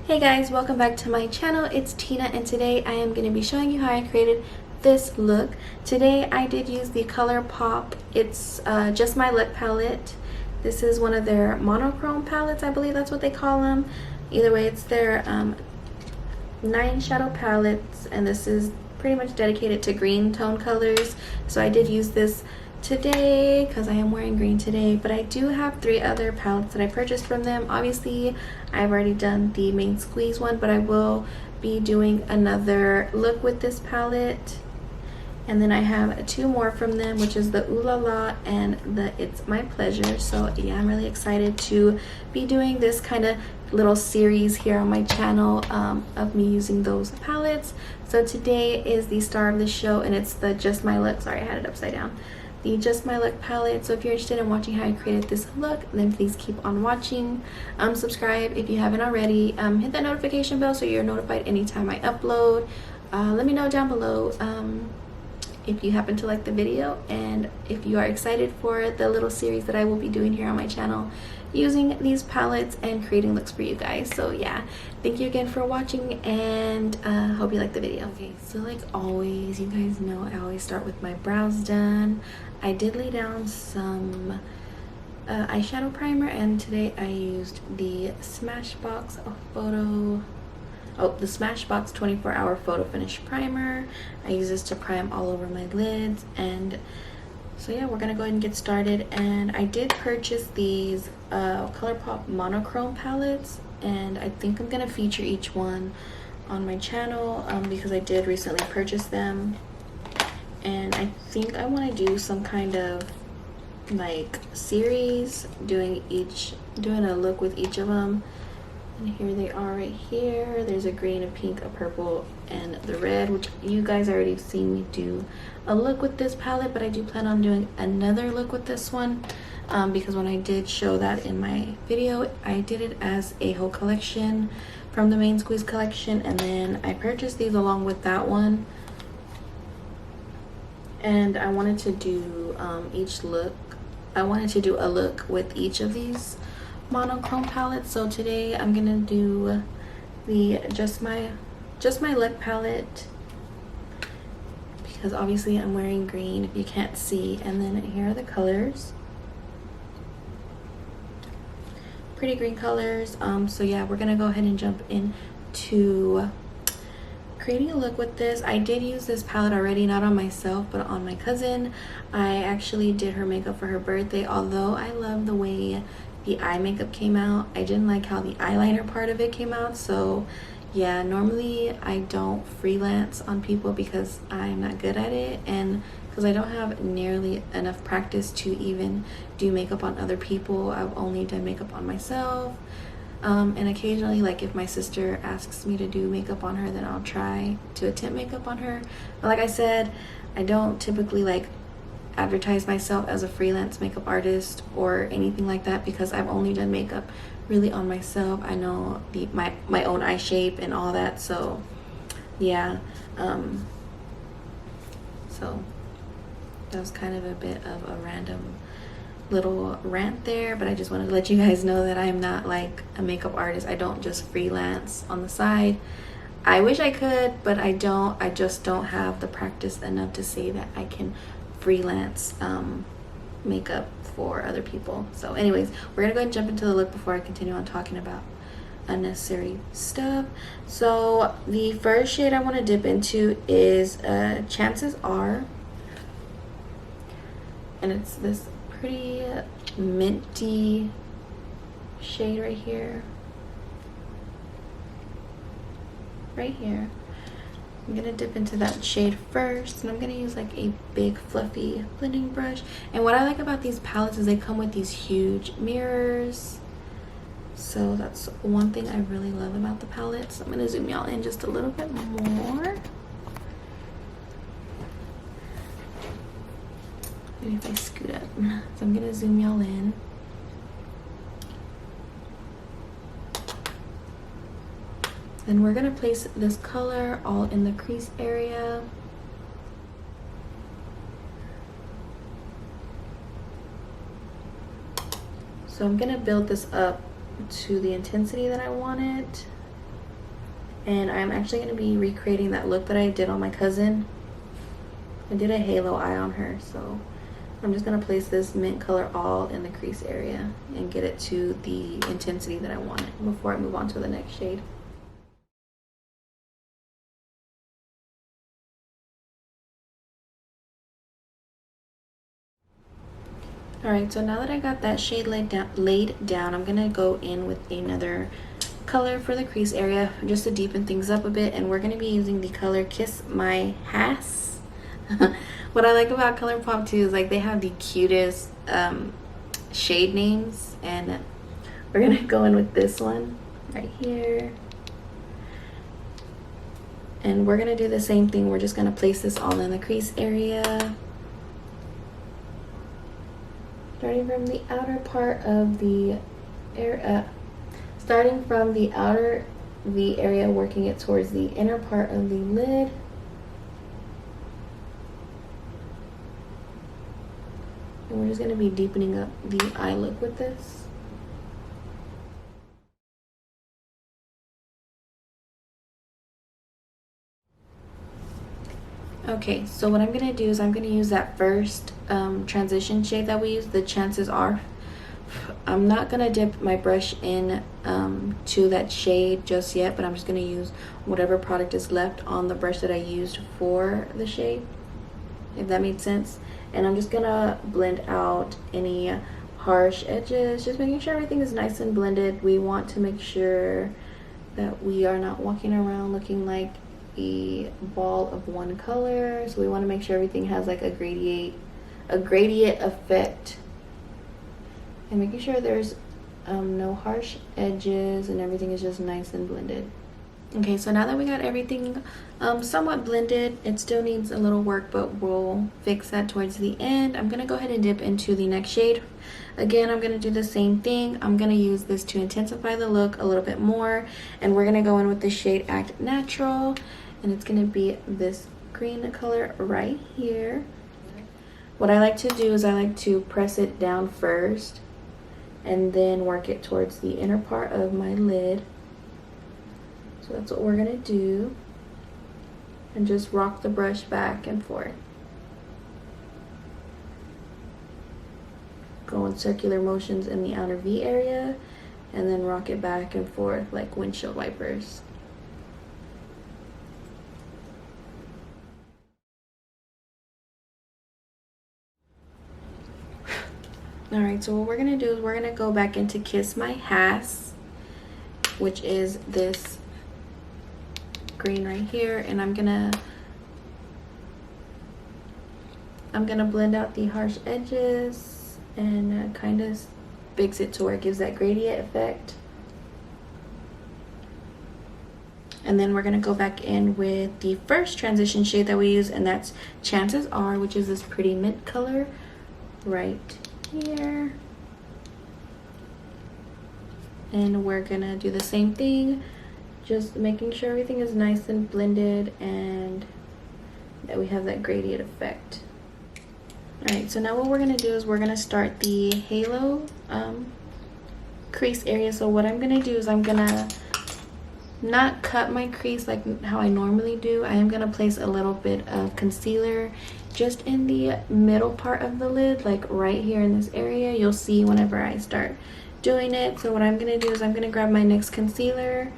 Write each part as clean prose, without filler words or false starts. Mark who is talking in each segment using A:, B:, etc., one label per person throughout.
A: Hey guys, welcome back to my channel. It's Tina and today I am going to be showing you how I created this look. Today I did use the ColourPop. It's Just My Look palette. This is one of their monochrome palettes, I believe that's what they call them. Either way, it's their 9 shadow palettes, and this is pretty much dedicated to green tone colors. So I did use this today because I am wearing green today, but I do have 3 other palettes that I purchased from them. Obviously I've already done the main squeeze one, but I will be doing another look with this palette. And then I have 2 more from them, which is the Ooh La La and the It's My Pleasure. So yeah, I'm really excited to be doing this kind of little series here on my channel of me using those palettes. So today is the star of the show, and it's the Just My Look. Sorry, I had it upside down. The Just My Look palette. So if you're interested in watching how I created this look, then please keep on watching. Subscribe if you haven't already. Hit that notification bell so you're notified anytime I upload. Let me know down below if you happen to like the video, and if you are excited for the little series that I will be doing here on my channel using these palettes and creating looks for you guys. So yeah, thank you again for watching, and hope you like the video. Okay, so like always, you guys know I always start with my brows done. I did lay down some eyeshadow primer, and today I used the Smashbox the Smashbox 24-hour photo finish primer. I use this to prime all over my lids. And so yeah, we're gonna go ahead and get started. And I did purchase these ColourPop monochrome palettes, and I think I'm gonna feature each one on my channel because I did recently purchase them, and I think I want to do some kind of like series doing a look with each of them. And here they are right here. There's a green, a pink, a purple, and the red, which you guys already seen me do a look with this palette, but I do plan on doing another look with this one because when I did show that in my video, I did it as a whole collection from the main squeeze collection, and then I purchased these along with that one. And I wanted to do I wanted to do a look with each of these monochrome palettes. So today I'm gonna do the Just My Look palette because obviously I'm wearing green if you can't see, and then here are the colors. Pretty green colors. So yeah, we're gonna go ahead and jump into creating a look with this. I did use this palette already, not on myself but on my cousin. I actually did her makeup for her birthday. Although I love the way the eye makeup came out, I didn't like how the eyeliner part of it came out. So yeah, normally I don't freelance on people because I'm not good at it, and because I don't have nearly enough practice to even do makeup on other people. I've only done makeup on myself, and occasionally, like if my sister asks me to do makeup on her, then I'll try to attempt makeup on her. But like I said, I don't typically like advertise myself as a freelance makeup artist or anything like that because I've only done makeup really on myself. I know my own eye shape and all that. So yeah, so that was kind of a bit of a random little rant there, but I just wanted to let you guys know that I'm not like a makeup artist. I don't just freelance on the side. I wish I could, but I don't. I just don't have the practice enough to say that I can freelance makeup for other people. So anyways, we're gonna go ahead and jump into the look before I continue on talking about unnecessary stuff. So the first shade I want to dip into is Chances Are, and it's this pretty minty shade right here. I'm gonna dip into that shade first, and I'm gonna use like a big fluffy blending brush. And what I like about these palettes is they come with these huge mirrors, so that's one thing I really love about the palettes. I'm gonna zoom y'all in just a little bit more. Maybe if I scoot up. So I'm gonna zoom y'all in. Then we're gonna place this color all in the crease area. So I'm gonna build this up to the intensity that I want it. And I'm actually going to be recreating that look that I did on my cousin. I did a halo eye on her, so I'm just going to place this mint color all in the crease area and get it to the intensity that I want it before I move on to the next shade. Alright, so now that I got that shade laid down, I'm going to go in with another color for the crease area just to deepen things up a bit, and we're going to be using the color Kiss My Ass. What I like about ColourPop too is like they have the cutest shade names, and we're going to go in with this one right here. And we're going to do the same thing. We're just going to place this all in the crease area, starting from the outer part of the starting from the outer V area, working it towards the inner part of the lid. And we're just going to be deepening up the eye look with this. Okay, so what I'm going to do is I'm going to use that first transition shade that we used, the Chances Are. I'm not going to dip my brush in to that shade just yet, but I'm just going to use whatever product is left on the brush that I used for the shade, if that made sense. And I'm just going to blend out any harsh edges, just making sure everything is nice and blended. We want to make sure that we are not walking around looking like a ball of one color, so we want to make sure everything has like a gradient effect, and making sure there's no harsh edges and everything is just nice and blended. Okay, so now that we got everything somewhat blended, it still needs a little work, but we'll fix that towards the end. I'm gonna go ahead and dip into the next shade. Again, I'm gonna do the same thing. I'm gonna use this to intensify the look a little bit more, and we're gonna go in with the shade Act Natural, and it's gonna be this green color right here. What I like to do is I like to press it down first and then work it towards the inner part of my lid. So that's what we're gonna do, and just rock the brush back and forth. Go in circular motions in the outer V area, and then rock it back and forth like windshield wipers. Alright, so what we're gonna do is we're gonna go back into Kiss My Ass, which is this green right here, and I'm gonna blend out the harsh edges and kind of fix it to where it gives that gradient effect. And then we're gonna go back in with the first transition shade that we use, and that's Chances Are, which is this pretty mint color right here. And we're gonna do the same thing, just making sure everything is nice and blended and that we have that gradient effect. Alright, so now what we're gonna do is we're gonna start the halo crease area. So what I'm gonna do is I'm gonna not cut my crease like how I normally do. I am gonna place a little bit of concealer just in the middle part of the lid, like right here in this area. You'll see whenever I start doing it. So what I'm gonna do is I'm gonna grab my NYX concealer,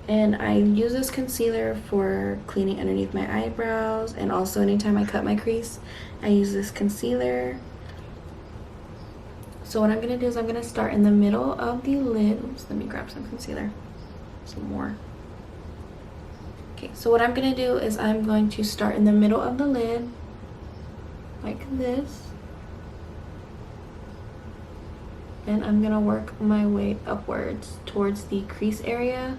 A: and I use this concealer for cleaning underneath my eyebrows, and also anytime I cut my crease I use this concealer. So what I'm gonna do is I'm gonna start in the middle of the lid. Oops, let me grab some concealer, some more. Okay, so what I'm gonna do is I'm going to start in the middle of the lid like this, and I'm gonna work my way upwards towards the crease area.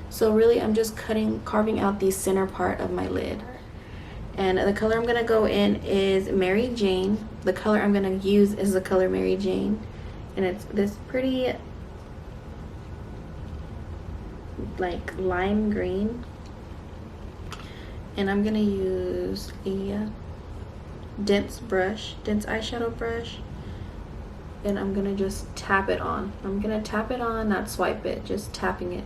A: So really I'm just carving out the center part of my lid. And the color I'm gonna go in is Mary Jane. The color I'm gonna use is the color Mary Jane, and it's this pretty like lime green. And I'm gonna use a dense eyeshadow brush, and I'm gonna just tap it on. I'm gonna tap it on, not swipe it, just tapping it.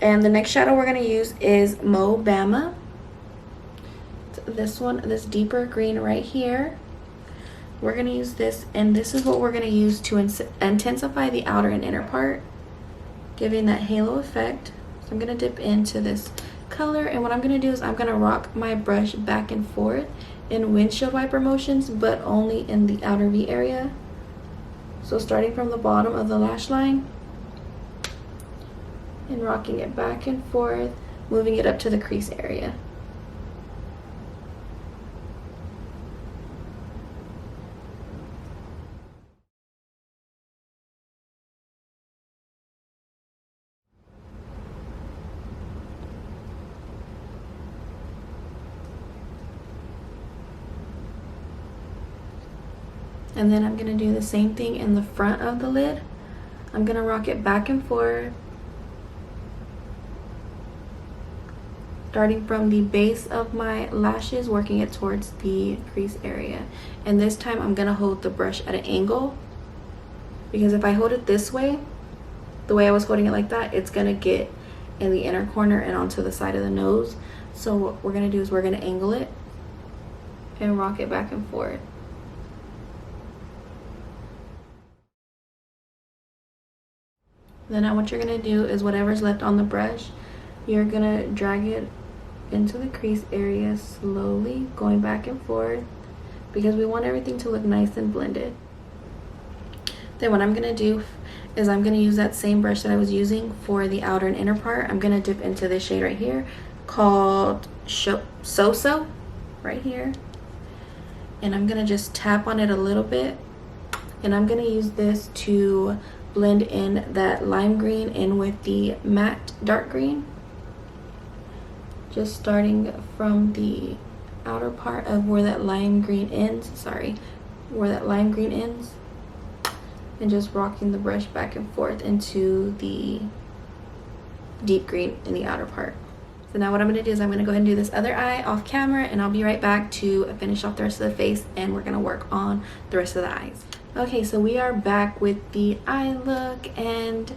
A: And the next shadow we're gonna use is Mo Bama. This one, this deeper green right here. We're gonna use this, and this is what we're gonna use to intensify the outer and inner part, giving that halo effect. So I'm gonna dip into this color, and what I'm gonna do is I'm gonna rock my brush back and forth in windshield wiper motions, but only in the outer V area. So starting from the bottom of the lash line and rocking it back and forth, moving it up to the crease area. And then I'm gonna do the same thing in the front of the lid. I'm gonna rock it back and forth, starting from the base of my lashes, working it towards the crease area. And this time I'm gonna hold the brush at an angle, because if I hold it this way, the way I was holding it like that, it's gonna get in the inner corner and onto the side of the nose. So what we're gonna do is we're gonna angle it and rock it back and forth. Then what you're gonna do is whatever's left on the brush, you're gonna drag it into the crease area slowly, going back and forth, because we want everything to look nice and blended. Then what I'm gonna do is I'm gonna use that same brush that I was using for the outer and inner part. I'm gonna dip into this shade right here called So right here, and I'm gonna just tap on it a little bit, and I'm gonna use this to blend in that lime green in with the matte dark green, just starting from the outer part of where that lime green ends, and just rocking the brush back and forth into the deep green in the outer part. So now what I'm gonna do is I'm gonna go ahead and do this other eye off camera, and I'll be right back to finish off the rest of the face, and we're gonna work on the rest of the eyes. Okay, so we are back with the eye look, and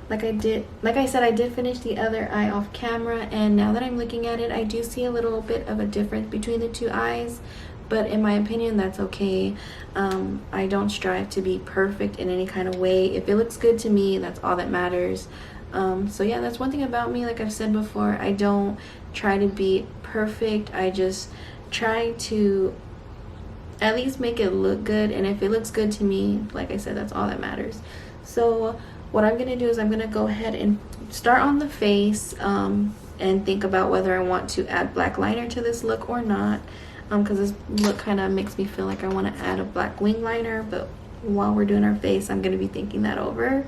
A: like I said, I did finish the other eye off camera, and now that I'm looking at it, I do see a little bit of a difference between the two eyes, but in my opinion, that's okay. I don't strive to be perfect in any kind of way. If it looks good to me, that's all that matters. So yeah, that's one thing about me. Like I've said before, I don't try to be perfect. I just try to at least make it look good, and if it looks good to me, like I said, that's all that matters. So what I'm gonna do is I'm gonna go ahead and start on the face, and think about whether I want to add black liner to this look or not, because this look kind of makes me feel like I want to add a black wing liner, but while we're doing our face, I'm gonna be thinking that over.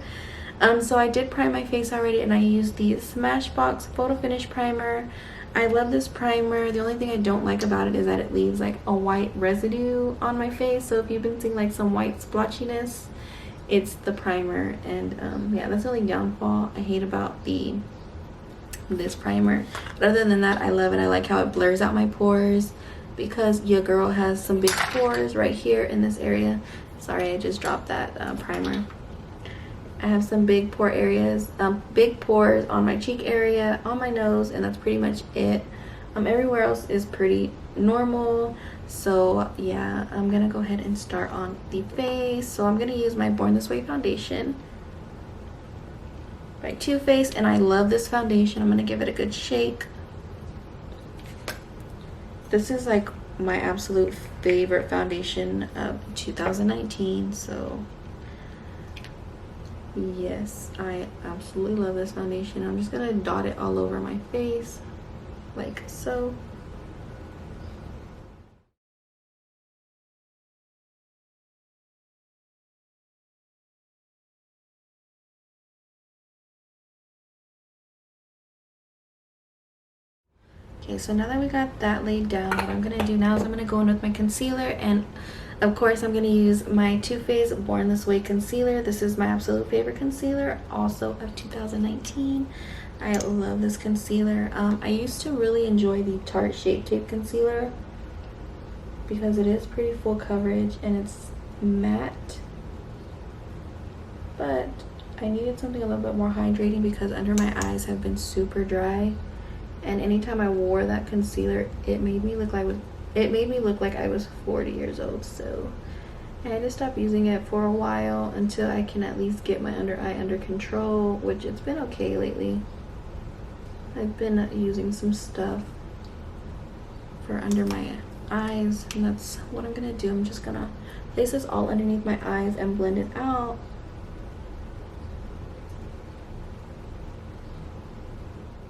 A: So I did prime my face already, and I used the Smashbox Photo Finish Primer. I love this primer. The only thing I don't like about it is that it leaves like a white residue on my face. So if you've been seeing like some white splotchiness, it's the primer. And yeah, that's the only downfall I hate about this primer. But other than that, I love it. I like how it blurs out my pores, because your girl has some big pores right here in this area. Sorry, I just dropped that primer. I have some big pore areas, big pores on my cheek area, on my nose, and that's pretty much it. Everywhere else is pretty normal. So yeah, I'm gonna go ahead and start on the face. So I'm gonna use my Born This Way foundation by Too Faced, and I love this foundation. I'm gonna give it a good shake. This is like my absolute favorite foundation of 2019. So yes, I absolutely love this foundation. I'm just gonna dot it all over my face like so. Okay, so now that we got that laid down, what I'm gonna do now is I'm gonna go in with my concealer, and of course I'm gonna use my Too Faced Born This Way concealer. This is my absolute favorite concealer, also of 2019. I love this concealer. I used to really enjoy the Tarte Shape Tape concealer because it is pretty full coverage and it's matte, but I needed something a little bit more hydrating because under my eyes have been super dry, and anytime I wore that concealer it made me look like I was 40 years old. So I had to stop using it for a while until I can at least get my under eye under control, which it's been okay lately. I've been using some stuff for under my eyes, and that's what I'm gonna do. I'm just gonna place this all underneath my eyes and blend it out.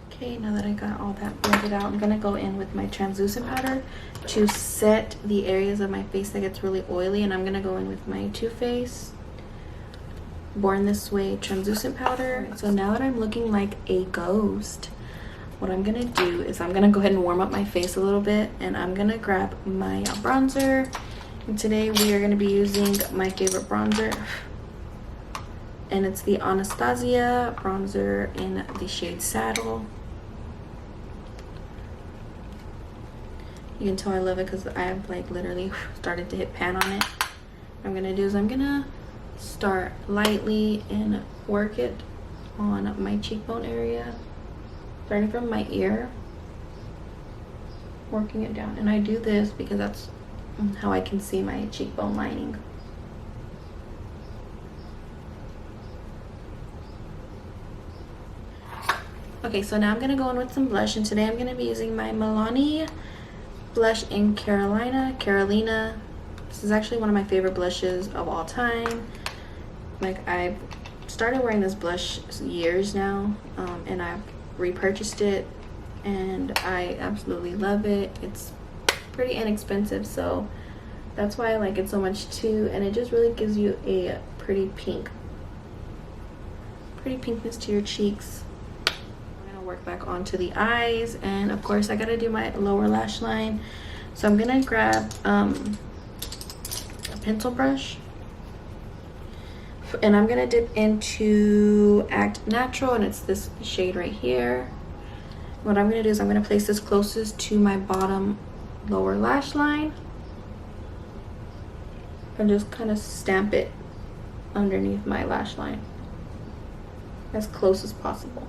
A: Okay, now that I got all that blended out, I'm gonna go in with my translucent powder to set the areas of my face that gets really oily, and I'm gonna go in with my Too Faced Born This Way translucent powder. So now that I'm looking like a ghost, what I'm gonna do is I'm gonna go ahead and warm up my face a little bit, and I'm gonna grab my bronzer. And today we are gonna be using my favorite bronzer, and it's the Anastasia bronzer in the shade Saddle. You can tell I love it because I have like literally started to hit pan on it. What I'm gonna do is I'm gonna start lightly and work it on my cheekbone area, starting from my ear, working it down. And I do this because that's how I can see my cheekbone lining. Okay, so now I'm gonna go in with some blush, and today I'm gonna be using my Milani blush in Carolina. This is actually one of my favorite blushes of all time. Like, I've started wearing this blush years now, and I've repurchased it and I absolutely love it. It's pretty inexpensive, so that's why I like it so much too, and it just really gives you a pretty pinkness to your cheeks. I'm gonna work back onto the eyes, and of course I gotta do my lower lash line. So I'm gonna grab a pencil brush, and I'm gonna dip into Act Natural, and it's this shade right here. What I'm gonna do is I'm gonna place this closest to my bottom lower lash line and just kind of stamp it underneath my lash line as close as possible.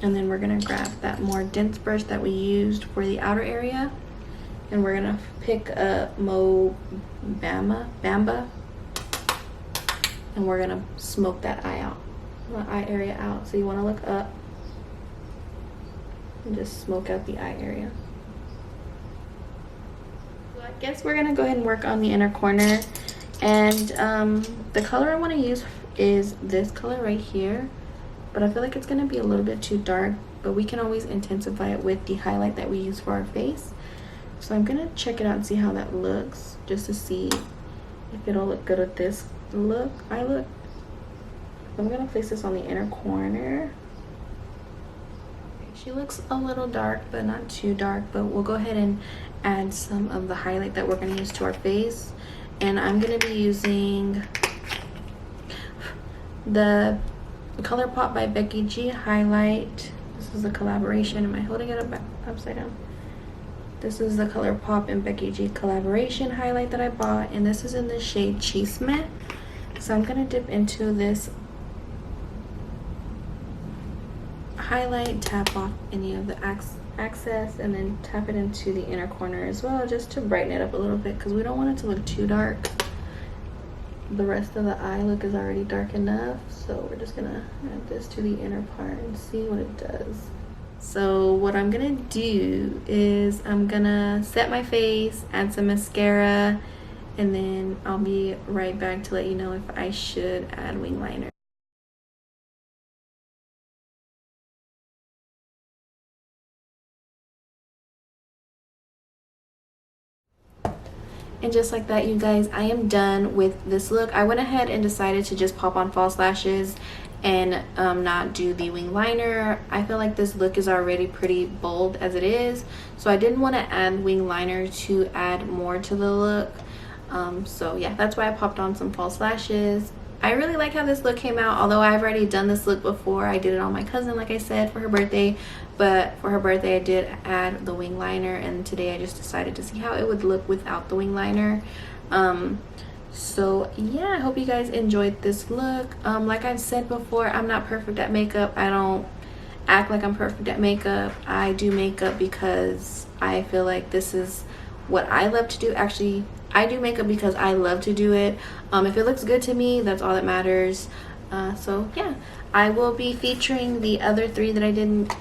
A: And then we're gonna grab that more dense brush that we used for the outer area, and we're gonna pick a Bamba, and we're gonna smoke that eye area out. So you wanna look up and just smoke out the eye area. So I guess we're gonna go ahead and work on the inner corner, and the color I want to use is this color right here, but I feel like it's gonna be a little bit too dark, but we can always intensify it with the highlight that we use for our face. So I'm gonna check it out and see how that looks, just to see if it'll look good with this eye look. I'm gonna place this on the inner corner. She looks a little dark, but not too dark, but we'll go ahead and add some of the highlight that we're gonna use to our face. And I'm gonna be using the ColourPop by Becky G highlight. This is a collaboration. Am I holding it up upside down? This is the ColourPop and Becky G collaboration highlight that I bought, and this is in the shade Chisme. So I'm gonna dip into this highlight, tap off any of the excess, and then tap it into the inner corner as well, just to brighten it up a little bit, because we don't want it to look too dark. The rest of the eye look is already dark enough, so we're just gonna add this to the inner part and see what it does. So what I'm gonna do is I'm gonna set my face, add some mascara, and then I'll be right back to let you know if I should add wing liner. And just like that, you guys, I am done with this look. I went ahead and decided to just pop on false lashes and not do the wing liner. I feel like this look is already pretty bold as it is, so I didn't want to add wing liner to add more to the look. So yeah, that's why I popped on some false lashes. I really like how this look came out, although I've already done this look before. I did it on my cousin, like I said, for her birthday, but for her birthday I did add the wing liner, and today I just decided to see how it would look without the wing liner. So yeah, I hope you guys enjoyed this look. Like I've said before, I'm not perfect at makeup. I don't act like I'm perfect at makeup. I do makeup because I feel like this is what I love to do. Actually, I do makeup because I love to do it. If it looks good to me, that's all that matters. So yeah, I will be featuring the other 3 that I didn't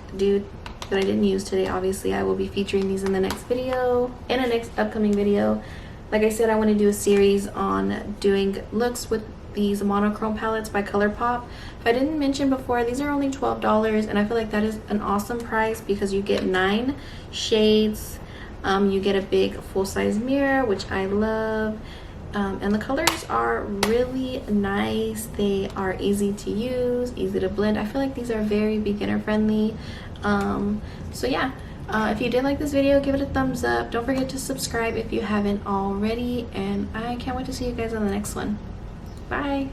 A: use today. Obviously, I will be featuring these in the next video, in a next upcoming video. Like I said, I want to do a series on doing looks with these monochrome palettes by ColourPop. If I didn't mention before, these are only $12, and I feel like that is an awesome price because you get 9 shades. You get a big full-size mirror, which I love, and the colors are really nice. They are easy to use, easy to blend. I feel like these are very beginner friendly. So yeah, if you did like this video, give it a thumbs up. Don't forget to subscribe if you haven't already, and I can't wait to see you guys on the next one. Bye.